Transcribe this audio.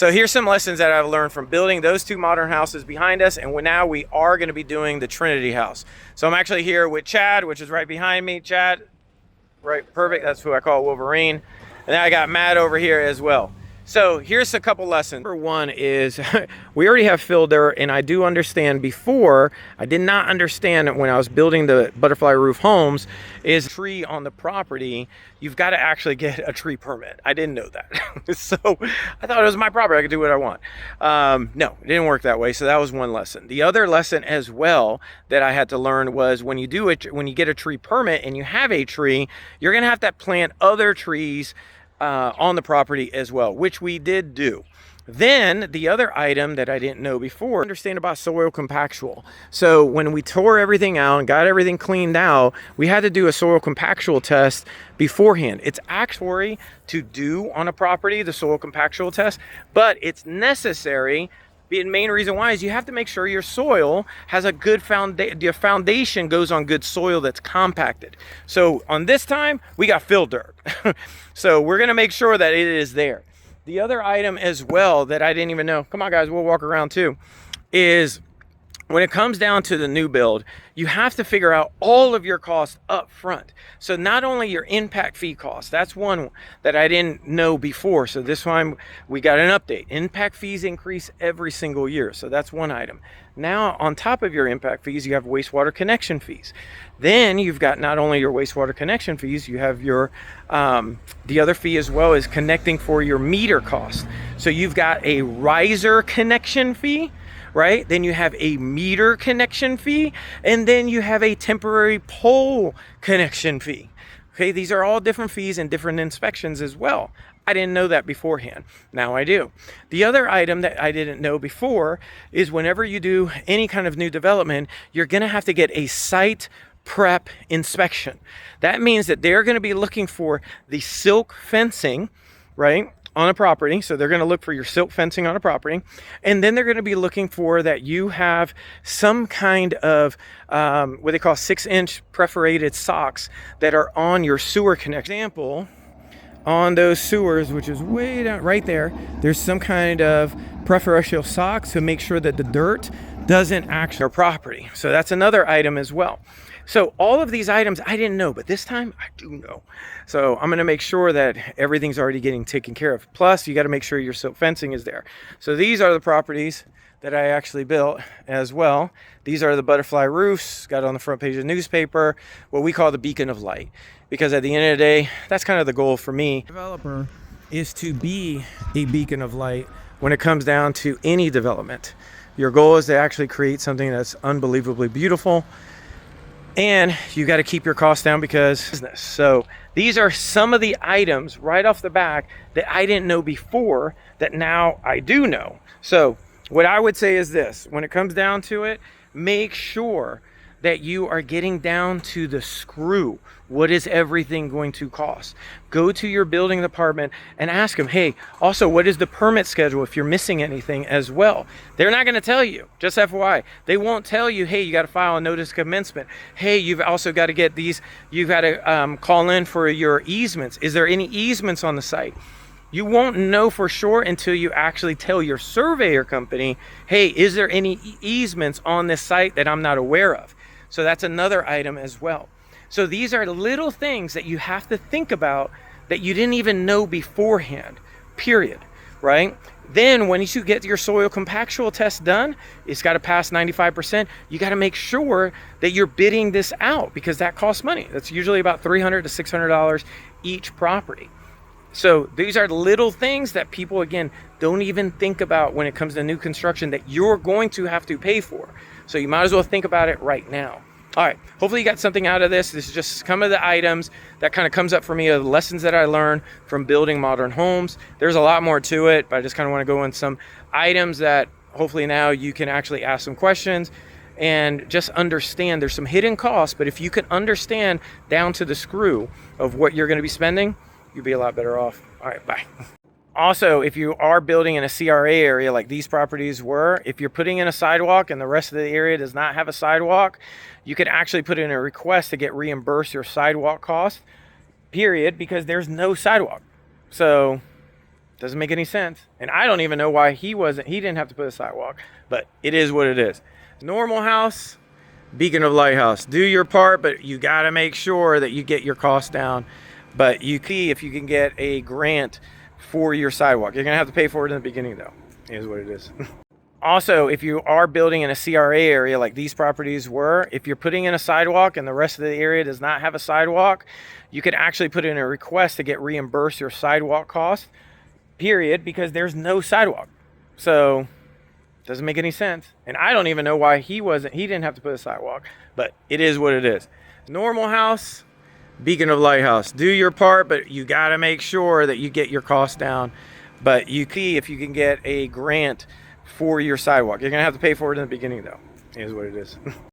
So here's some lessons that I've learned from building those two modern houses behind us, and now we are going to be doing the Trinity house. So I'm actually here with Chad, which is right behind me. Chad, right, perfect. That's who I call Wolverine. And then I got Matt over here as well. So here's a couple lessons. Number one is we already have fill dirt, and I do understand before, I did not understand when I was building the butterfly roof homes, is tree on the property, you've got to actually get a tree permit. I didn't know that. So I thought it was my property, I could do what I want. No, it didn't work that way. So that was one lesson. The other lesson as well that I had to learn was when you get a tree permit and you have a tree, you're going to have to plant other trees on the property as well, which we did do. Then the other item that I didn't know before, understand about soil compactual. So when we tore everything out and got everything cleaned out, we had to do a soil compactual test beforehand. It's actually to do on a property, the soil compactual test, but it's necessary. The main reason why is you have to make sure your soil has a good foundation. Your foundation goes on good soil that's compacted. So on this time, we got fill dirt. So we're gonna make sure that it is there. The other item as well that I didn't even know, come on guys, we'll walk around too, is when it comes down to the new build, you have to figure out all of your costs up front. So not only your impact fee costs, that's one that I didn't know before. So this time we got an update. Impact fees increase every single year. So that's one item. Now on top of your impact fees, you have wastewater connection fees. Then you've got not only your wastewater connection fees, you have your, the other fee as well is connecting for your meter cost. So you've got a riser connection fee, right? Then you have a meter connection fee, and then you have a temporary pole connection fee. Okay, these are all different fees and different inspections as well. I didn't know that beforehand. Now I do. The other item that I didn't know before is whenever you do any kind of new development, you're gonna have to get a site prep inspection. That means that they're gonna be looking for the silk fencing, right, on a property. So they're going to look for your silk fencing on a property, and then they're going to be looking for that you have some kind of what they call 6-inch perforated socks that are on your sewer connection. Example, on those sewers, which is way down right there, there's some kind of preferential socks to make sure that the dirt doesn't actually property. So that's another item as well. So all of these items I didn't know, but this time I do know. So I'm going to make sure that everything's already getting taken care of. Plus, you got to make sure your silk fencing is there. So these are the properties that I actually built as well. These are the butterfly roofs, got on the front page of the newspaper, what we call the beacon of light. Because at the end of the day, that's kind of the goal for me. Developer is to be a beacon of light when it comes down to any development. Your goal is to actually create something that's unbelievably beautiful. And you got to keep your costs down because business. So these are some of the items right off the back that I didn't know before that now I do know. So what I would say is this, when it comes down to it, make sure that you are getting down to the screw. What is everything going to cost? Go to your building department and ask them, hey, also, what is the permit schedule if you're missing anything as well? They're not gonna tell you, just FYI. They won't tell you, hey, you gotta file a notice of commencement. Hey, you've also gotta get these, you've gotta call in for your easements. Is there any easements on the site? You won't know for sure until you actually tell your surveyor company, hey, is there any easements on this site that I'm not aware of? So that's another item as well. So these are little things that you have to think about that you didn't even know beforehand, period, right? Then when you get your soil compactual test done, it's got to pass 95%. You got to make sure that you're bidding this out because that costs money. That's usually about $300 to $600 each property. So these are little things that people, again, don't even think about when it comes to new construction that you're going to have to pay for. So you might as well think about it right now. All right, hopefully you got something out of this. This is just some of the items that kind of comes up for me, of the lessons that I learned from building modern homes. There's a lot more to it, but I just kind of want to go in some items that hopefully now you can actually ask some questions and just understand there's some hidden costs, but if you can understand down to the screw of what you're going to be spending, you'll be a lot better off. All right, bye. Also, if you are building in a CRA area like these properties were, if you're putting in a sidewalk and the rest of the area does not have a sidewalk, you could actually put in a request to get reimbursed your sidewalk cost, period, because there's no sidewalk. So Doesn't make any sense. And I don't even know why he didn't have to put a sidewalk, but it is what it is. Normal house, beacon of lighthouse. Do your part, but you got to make sure that you get your costs down. But you see if you can get a grant for your sidewalk. You're going to have to pay for it in the beginning though. It is what it is. Also, if you are building in a CRA area like these properties were, if you're putting in a sidewalk and the rest of the area does not have a sidewalk, you could actually put in a request to get reimbursed your sidewalk cost, period, because there's no sidewalk. So it doesn't make any sense. And I don't even know why he didn't have to put a sidewalk, but it is what it is. Normal house, beacon of lighthouse. Do your part, but you got to make sure that you get your costs down. But you see if you can get a grant for your sidewalk. You're going to have to pay for it in the beginning though. It is what it is.